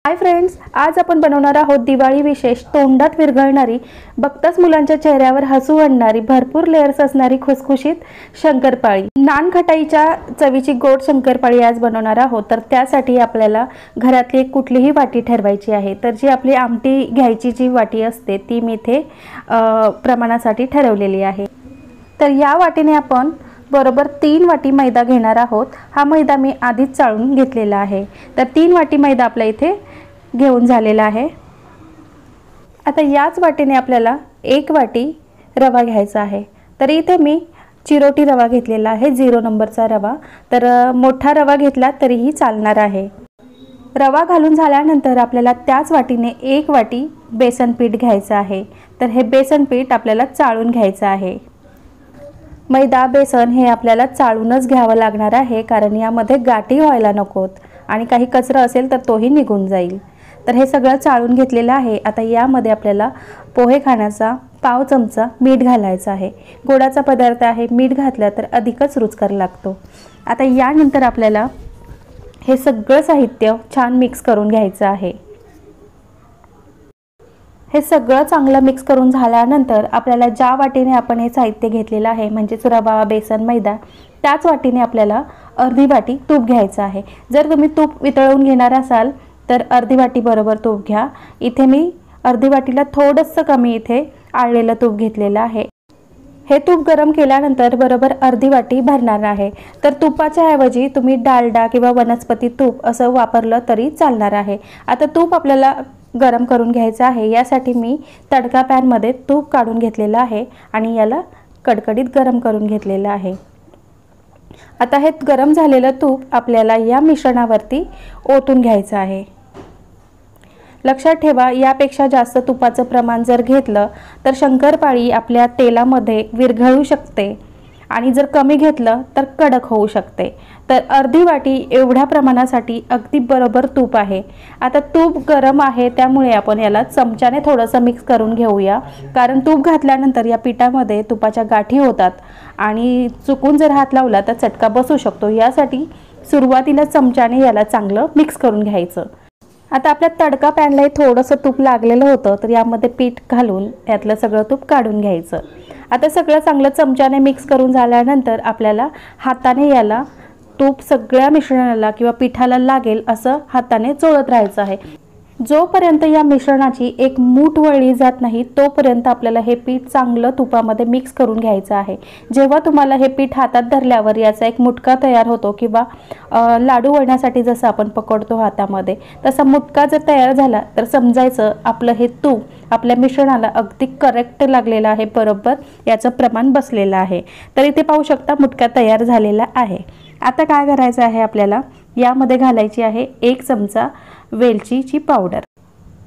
Hi friends, आज आपण बनवणार आहोत दिवाळी विशेष तोंडात विरघळणारी, बघताच मुलांच्या चेहऱ्यावर हसू आणणारी, भरपूर लेयर्स असणारी खुसखुशीत शंकरपाळी। नानखटाईच्या चवीची गोड शंकरपाळी आज बनवणार आहोत। तर त्यासाठी आपल्याला घरातली कुठलीही वाटी ठरवायची आहे। तर जी आपली आमटी घ्यायची जी वाटी असते ती मी इथे प्रमाणासाठी ठरवलेली आहे। तर या वाटीने आपण बरोबर 3 वाटी मैदा घेणार आहोत। हा मैदा मी आधीच चाळून घेतलेला आहे। तर 3 वाटी मैदा आपल्या इथे घेऊन झालेला आहे। आता याच वाटीने आपल्याला 1 वाटी रवा घ्यायचा आहे। तर इथे मी चिरोटी रवा घेतलेला आहे, 0 नंबरचा रवा। तर मोठा रवा घेतला तरीही चालणार आहे। रवा घालून झाल्यानंतर आपल्याला त्याच वाटीने 1 वाटी बेसन पीठ घ्यायचं आहे। तर हे बेसन पीठ आपल्याला चाळून घ्यायचं आहे। मैदा बेसन हे आपल्याला चाळूनच घ्यावं लागणार आहे, कारण यामध्ये गाठी व्हायला नकोत आणि काही कचरा असेल तर तोही निघून जाईल। तर हे सगळं चाळून घेतलेलं आहे। आता यामध्ये आपल्याला पोहे खाण्याचा पाव चमचा मीठ घालायचं आहे। गोडाचा पदार्थ आहे, मीठ घातलं तर अधिकच रुचकर लागतो। आता यानंतर आपल्याला हे सगळं साहित्य छान मिक्स करून घ्यायचं आहे। हे सगळं चांगलं मिक्स करून झाल्यानंतर आपल्याला ज्या वाटीने आपण हे साहित्य घेतलेलं आहे, म्हणजेच रवा बेसन मैदा, त्याच वाटीने आपल्याला अर्धी वाटी तूप घ्यायचं आहे। जर तुम्ही तूप वितळवून घेणार असाल तर अर्धी वाटी बरोबर तूप घ्या। इथे मी अर्धी वाटीला थोडंसं कमी इथे आळलेलं तूप घेतलेलं आहे। हे तूप गरम केल्यानंतर बरोबर अर्धी वाटी भरणार आहे। तर तुपाच्या ऐवजी तुम्ही डालडा किंवा वनस्पती तूप असं वापरलं तरी चालणार आहे। आता तूप आपल्याला गरम करून घ्यायचं आहे। यासाठी मी तडका पॅनमध्ये तूप काढून घेतलेलं आहे आणि याला कडकडीत गरम करून घेतलेलं आहे। आता हे गरम झालेलं तूप आपल्याला या मिश्रणावरती ओतून घ्यायचं आहे। लक्षात ठेवा, यापेक्षा जास्त तुपाचं प्रमाण जर घेतलं तर शंकरपाळी आपल्या तेलामध्ये विरघळू शकते आणि जर कमी घेतलं तर कडक होऊ शकते। तर अर्धी वाटी एवढ्या प्रमाणासाठी अगदी बरोबर तूप आहे। आता तूप गरम आहे त्यामुळे आपण याला चमच्याने थोडंसं मिक्स करून घेऊया, कारण तूप घातल्यानंतर या पिठामध्ये तुपाच्या गाठी होतात आणि चुकून जर हात लावला तर चटका बसू शकतो। यासाठी सुरुवातीला चमच्याने याला चांगलं मिक्स करून घ्यायचं। आता आपल्या तडका पॅनला थोडंसं तूप लागलेलं होतं, तर यामध्ये पीठ घालून यातलं सगळं तूप काढून घ्यायचं। आता सगळं चांगलं चमच्याने मिक्स करून झाल्यानंतर आपल्याला हाताने याला तूप सगळ्या मिश्रणाला किंवा पिठाला लागेल असं हाताने चोळत राहायचं आहे। जोपर्यंत या मिश्रणाची एक मूठ वळली जात नाही तोपर्यंत आपल्याला हे पीठ चांगलं तुपामध्ये मिक्स करून घ्यायचं आहे। जेव्हा तुम्हाला हे पीठ हातात धरल्यावर याचा एक मुटका तयार होतो किंवा लाडू वळण्यासाठी जसं आपण पकडतो हातामध्ये, तसा मुटका जर तयार झाला तर समजायचं आपलं हे तूप आपल्या मिश्रणाला अगदी करेक्ट लागलेलं आहे, बरोबर याचं प्रमाण बसलेलं आहे। तर इथे पाहू शकता मुटका तयार झालेला आहे। आता काय करायचं आहे, आपल्याला यामध्ये घालायची आहे 1 चमचा वेलचीची पावडर।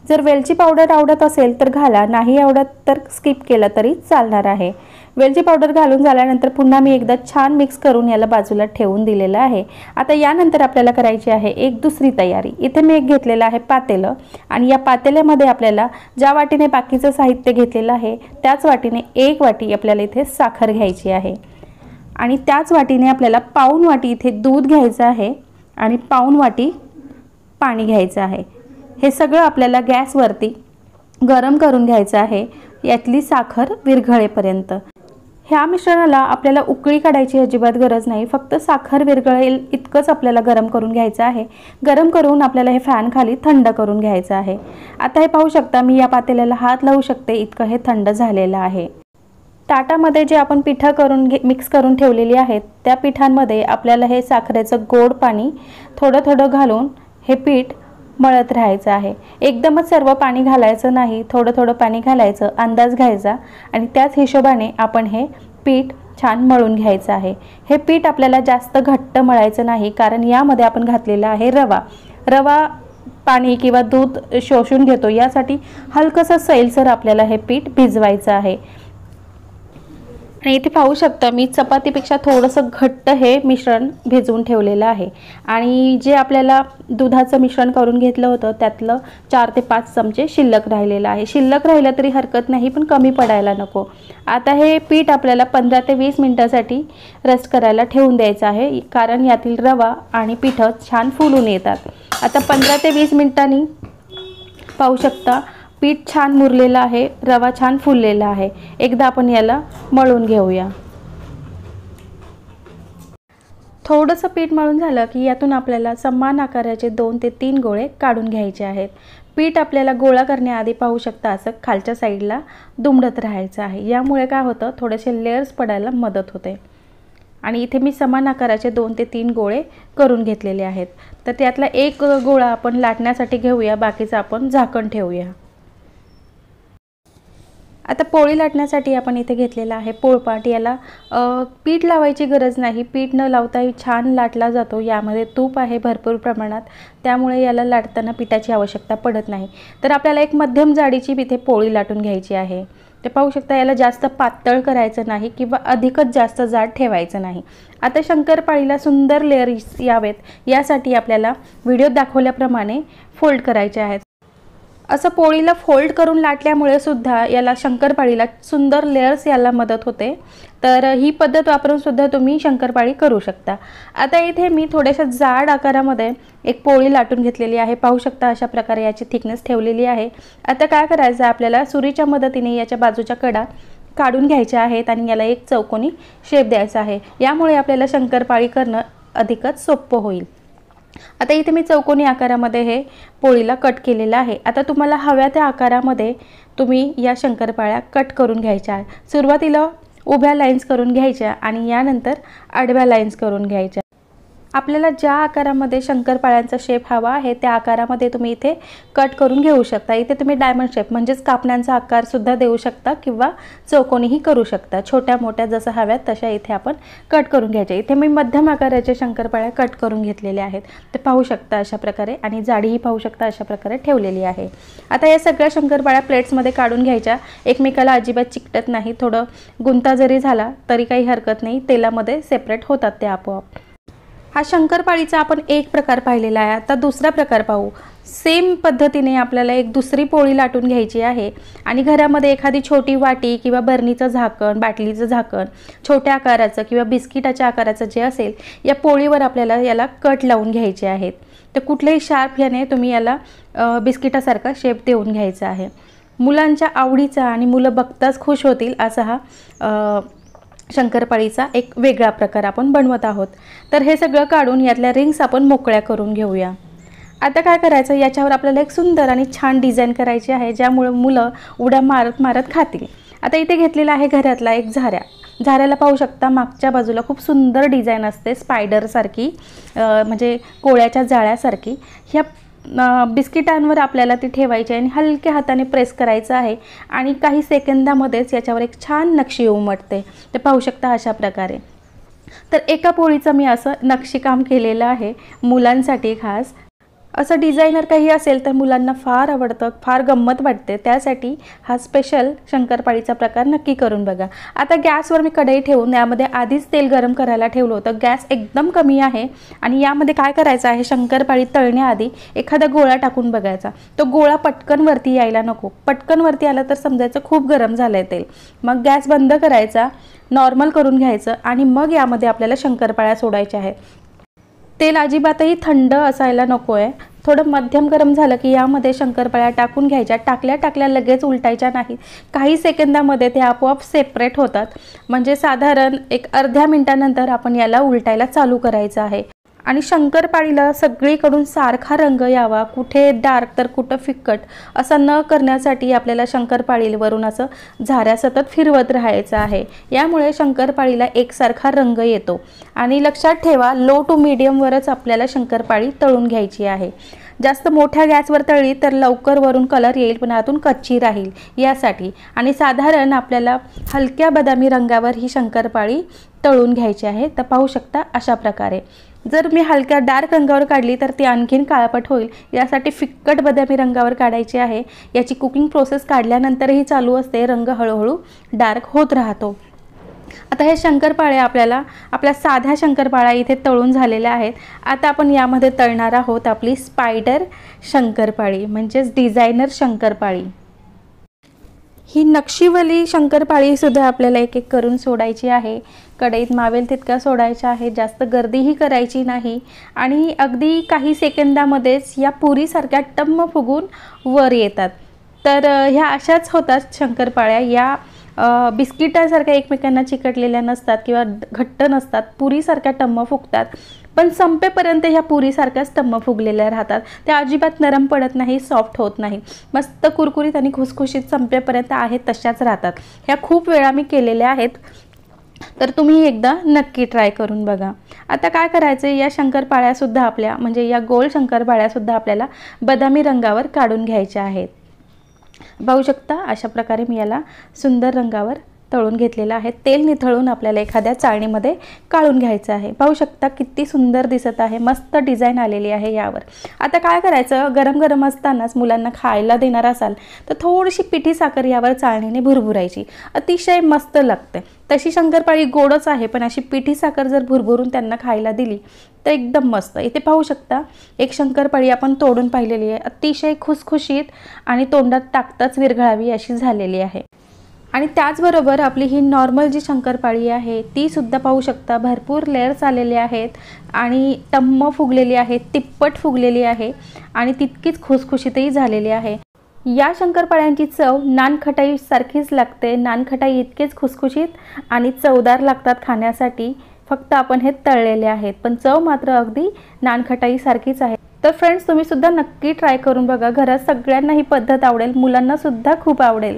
जर वेलची पावडर आवडत असेल तर घाला, नाही आवडत तर स्किप केलं तरी चालणार आहे। वेलची पावडर घालून झाल्यानंतर पुन्हा मी एकदा छान मिक्स करून याला बाजूला ठेवून दिलेलं आहे। आता यानंतर आपल्याला करायची आहे एक दुसरी तयारी। इथे मी एक घेतलेलं आहे पातेलं आणि या पातेल्यामध्ये आपल्याला ज्या वाटीने बाकीचं साहित्य घेतलेलं आहे त्याच वाटीने 1 वाटी आपल्याला इथे साखर घ्यायची आहे आणि त्याच वाटीने आपल्याला पाऊण वाटी इथे दूध घ्यायचं आहे आणि पाऊण वाटी पाणी घ्यायचं आहे। हे सगळं आपल्याला गॅसवरती गरम करून घ्यायचं आहे, यातली साखर विरघळेपर्यंत। ह्या मिश्रणाला आपल्याला उकळी काढायची अजिबात गरज नाही, फक्त साखर विरघळेल इतकंच आपल्याला गरम करून घ्यायचं आहे। गरम करून आपल्याला हे फॅन खाली थंड करून घ्यायचं आहे। आता हे पाहू शकता मी या पातेल्याला हात लावू शकते इतकं हे थंड झालेलं आहे। ताटामध्ये जे आपण पिठं करून मिक्स करून ठेवलेली आहेत त्या पिठांमध्ये आपल्याला हे साखरेचं गोड पाणी थोडं थोडं घालून हे पीठ मळत राहायचं आहे। एकदमच सर्व पाणी घालायचं नाही, थोडं थोडं पाणी घालायचं, अंदाज घ्यायचा आणि त्याच हिशोबाने आपण हे पीठ छान मळून घ्यायचं आहे। हे पीठ आपल्याला जास्त घट्ट मळायचं नाही, कारण यामध्ये आपण घातलेला आहे रवा। रवा पाणी किंवा दूध शोषून घेतो, यासाठी हलकंसं सैलसर आपल्याला हे पीठ भिजवायचं आहे। आणि इथे पाहू शकता मी चपातीपेक्षा थोडंसं घट्ट हे मिश्रण भिजवून ठेवलेलं आहे आणि जे आपल्याला दुधाचं मिश्रण करून घेतलं होतं त्यातलं 4 ते 5 चमचे शिल्लक राहिलेलं आहे। शिल्लक राहिलं तरी हरकत नाही, पण कमी पडायला नको। आता हे पीठ आपल्याला 15 ते 20 मिनिटांसाठी रेस्ट करायला ठेवून द्यायचं आहे, कारण यातील रवा आणि पीठ छान फुलून येतात। आता 15 ते 20 मिनिटांनी पाहू शकता पीठ छान मुरलेलं आहे, रवा छान फुललेला आहे। एकदा आपण याला मळून घेऊया। थोडंसं पीठ मळून झालं की यातून आपल्याला समान आकाराचे 2 ते 3 गोळे काढून घ्यायचे आहेत। पीठ आपल्याला गोळा करण्याआधी पाहू शकता असं खालच्या साईडला दुमडत राहायचं आहे। यामुळे काय होतं, थोडेसे लेयर्स पडायला मदत होते। आणि इथे मी समान आकाराचे 2 ते 3 गोळे करून घेतलेले आहेत। तर त्यातला एक गोळा आपण लाटण्यासाठी घेऊया, बाकीचा आपण झाकण ठेवूया। आता पोळी लाटण्यासाठी आपण इथे घेतलेला आहे पोळपाट। याला पीठ लावायची गरज नाही, पीठ न लावताही छान लाटला जातो। यामध्ये तूप आहे भरपूर प्रमाणात, त्यामुळे याला लाटताना पिठाची आवश्यकता पडत नाही। तर आपल्याला एक मध्यम जाडीची इथे पोळी लाटून घ्यायची आहे। ते पाहू शकता, याला जास्त पातळ करायचं नाही किंवा अधिकच जास्त जाड ठेवायचं नाही। आता शंकरपाळीला सुंदर लेयर्स यावेत यासाठी आपल्याला व्हिडिओत दाखवल्याप्रमाणे फोल्ड करायचे आहेत। असं पोळीला फोल्ड करून लाटल्यामुळे सुद्धा याला शंकरपाळीला सुंदर लेयर्स यायला मदत होते। तर ही पद्धत वापरून सुद्धा तुम्ही शंकरपाळी करू शकता। आता इथे मी थोड्याशा जाड आकारामध्ये एक पोळी लाटून घेतलेली आहे। पाहू शकता अशा प्रकारे याची थिकनेस ठेवलेली आहे। आता काय करायचं, आपल्याला सुरीच्या मदतीने याच्या बाजूच्या कडा काढून घ्यायच्या आहेत आणि याला एक चौकोनी शेप द्यायचा आहे। यामुळे आपल्याला शंकरपाळी करणं अधिकच सोपं होईल। आता इथे मी चौकोनी आकारामध्ये हे पोळीला कट केलेलं आहे। आता तुम्हाला हव्या त्या आकारामध्ये तुम्ही या शंकरपाळ्या कट करून घ्यायच्या। सुरुवातीला उभ्या लाईन्स करून घ्यायच्या आणि यानंतर आडव्या लाईन्स करून घ्यायच्या। आपल्याला ज्या आकारामध्ये शंकरपाळ्यांचा शेप हवा आहे त्या आकारामध्ये तुम्ही इथे कट करून घेऊ शकता। इथे तुम्ही डायमंड शेप म्हणजेच कापण्यांचा आकार सुद्धा देऊ शकता किंवा चौकोनीही करू शकता। छोट्या मोठ्या जसं हव्यात तशा इथे आपण कट करून घ्यायच्या। इथे मी मध्यम आकाराचे शंकरपाळ्या कट करून घेतलेल्या आहेत, ते पाहू शकता अशा प्रकारे, आणि जाडीही पाहू शकता अशा प्रकारे ठेवलेली आहे। आता या सगळ्या शंकरपाळ्या प्लेट्समध्ये काढून घ्यायच्या। एकमेकाला अजिबात चिकटत नाही, थोडं गुंता जरी झाला तरी काही हरकत नाही, तेलामध्ये सेपरेट होतात ते आपोआप। हा शंकरपाळीचा आपण एक प्रकार पाहिलेला आहे। आता दुसरा प्रकार पाहू। सेम पद्धतीने आपल्याला एक दुसरी पोळी लाटून घ्यायची आहे आणि घरामध्ये एखादी छोटी वाटी किंवा बर्नीचं झाकण, बाटलीचं झाकण, छोट्या आकाराचं किंवा बिस्किटाच्या आकाराचं जे असेल, या पोळीवर आपल्याला याला कट लावून घ्यायचे आहेत। तर कुठल्याही शार्प याने तुम्ही याला बिस्किटासारखा शेप देऊन घ्यायचा आहे। मुलांच्या आवडीचा आणि मुलं बघताच खुश होतील असा हा शंकरपाळीचा एक वेगळा प्रकार आपण बनवत आहोत। तर हे सगळं काढून यातल्या रिंग्स आपण मोकळ्या करून घेऊया। आता काय करायचं, याच्यावर आपल्याला एक सुंदर आणि छान डिझाईन करायची आहे, ज्यामुळे मुलं उड्या मारत मारत खातील। आता इथे घेतलेला आहे घरातला एक झाऱ्याला पाहू शकता मागच्या बाजूला खूप सुंदर डिझाईन असते, स्पायडरसारखी, म्हणजे कोळ्याच्या जाळ्यासारखी। ह्या बिस्किटांवर आपल्याला ती ठेवायची आणि हलक्या हाताने प्रेस करायचं आहे आणि काही सेकंदामध्येच याच्यावर एक छान नक्षी उमटते। ते पाहू शकता अशा प्रकारे। तर एका पोळीचं मी असं नक्षीकाम केलेलं आहे मुलांसाठी खास। असं डिझायनर काही असेल तर मुलांना फार आवडतं, फार गंमत वाटते, त्यासाठी हा स्पेशल शंकरपाळीचा प्रकार नक्की करून बघा। आता गॅसवर मी कढई ठेवून यामध्ये आधीच तेल गरम करायला ठेवलं होतं। गॅस एकदम कमी आहे आणि यामध्ये काय करायचं आहे, शंकरपाळी तळण्याआधी एखादा गोळा टाकून बघायचा। तो गोळा पटकन वरती यायला नको, पटकन वरती आला तर समजायचं खूप गरम झालंय तेल। मग गॅस बंद करायचा, नॉर्मल करून घ्यायचं आणि मग यामध्ये आपल्याला शंकरपाळ्या सोडायच्या आहेत। तेल अजिबातही थंड असायला नको आहे, थोडं मध्यम गरम झालं की यामध्ये शंकरपाळ्या टाकून घ्यायच्या। टाकल्या लगेच उलटायच्या नाही, काही सेकंदामध्ये ते आपोआप सेपरेट होतात। म्हणजे साधारण एक अर्ध्या मिनिटानंतर आपण याला उलटायला चालू करायचं आहे। आणि शंकरपाळीला सगळीकडून सारखा रंग यावा, कुठे डार्क तर कुठं फिक्कट असं न करण्यासाठी आपल्याला शंकरपाळीवरून असं झाऱ्या सतत फिरवत राहायचं आहे। यामुळे शंकरपाळीला एकसारखा रंग येतो। आणि लक्षात ठेवा, लो टू मीडियमवरच आपल्याला शंकरपाळी तळून घ्यायची आहे। जास्त मोठ्या गॅसवर तळली तर लवकर वरून कलर येईल पण आतून कच्ची राहील यासाठी। आणि साधारण आपल्याला हलक्या बदामी रंगावर ही शंकरपाळी तळून घ्यायची आहे। तर पाहू शकता अशा प्रकारे। जर मी हलक्या डार्क रंगावर काढली तर ती आणखीन काळपट होईल, यासाठी फिक्कट बदामी रंगावर काढायची आहे। याची कुकिंग प्रोसेस काढल्यानंतरही चालू असते, रंग हळूहळू डार्क होत राहतो। आता हे शंकरपाळ्या आपल्या साध्या शंकरपाळ्या इथे तळून झालेल्या आहेत। आता आपण यामध्ये तळणार आहोत आपली स्पायडर शंकरपाळी, म्हणजेच डिझायनर शंकरपाळी। ही नक्षीवाली शंकरपाळी सुद्धा आपल्याला एक एक करून सोडायची आहे। कढईत मावेल तितका सोडायचा आहे, जास्त गर्दीही करायची नाही आणि अगदी काही सेकंदामध्येच या पुरीसारख्या टम्म फुगून वर येतात। तर ह्या अशाच होतात शंकरपाळ्या। या बिस्किटासारख्या एकमेकांना चिकटलेल्या नसतात किंवा घट्ट नसतात, पुरीसारख्या टम्म फुगतात, पण संपेपर्यंत ह्या पुरीसारख्याच टम्म फुगलेल्या राहतात। त्या अजिबात नरम पडत नाही, सॉफ्ट होत नाही, मस्त कुरकुरीत आणि खुसखुशीत संपेपर्यंत आहेत तशाच राहतात। ह्या खूप वेळा मी केलेल्या आहेत, तर तुम्ही एकदा नक्की ट्राय करून बघा। आता काय करायचं, या शंकरपाळ्यासुद्धा आपल्या म्हणजे या गोल शंकरपाळ्यासुद्धा आपल्याला बदामी रंगावर काढून घ्यायच्या आहेत। पाहू शकता अशा प्रकारे मी याला सुंदर रंगावर तळून घेतलेला आहे। तेल निथळून आपल्याला एखाद्या चाळणीमध्ये काढून घ्यायचं आहे। पाहू शकता किती सुंदर दिसत आहे, मस्त डिझाईन आलेली आहे यावर। आता काय करायचं, गरम गरम असतानाच मुलांना खायला देणार असाल तर थोडीशी पिठी साखर यावर चाळणीने भुरभुरायची, अतिशय मस्त लागते। तशी शंकरपाळी गोडच आहे, पण अशी पिठी साखर जर भुरभुरून त्यांना खायला दिली तर एकदम मस्त। इथे पाहू शकता एक शंकरपाळी आपण तोडून पाहिलेली आहे, अतिशय खुसखुशीत आणि तोंडात टाकताच विरघळावी अशी झालेली आहे। आणि त्याचबरोबर आपली ही नॉर्मल जी शंकरपाळी आहे ती सुद्धा पाहू शकता भरपूर लेयर्स आलेले आहेत आणि टम्म फुगलेली आहे, तिप्पट फुगलेली आहे आणि तितकीच खुसखुशीतही झालेली आहे। या शंकरपाळ्यांची चव नानखटाई सारखीच लागते। नानखटाई इतकेच खुसखुशीत आणि चवदार लागतात खाण्यासाठी, फक्त आपण हे तळलेले आहेत, पण चव मात्र अगदी नानखटाई सारखीच आहे। तर फ्रेंड्स, तुम्ही सुद्धा नक्की ट्राय करून बघा। घरात सगळ्यांना ही पद्धत आवडेल, मुलांना सुद्धा खूप आवडेल।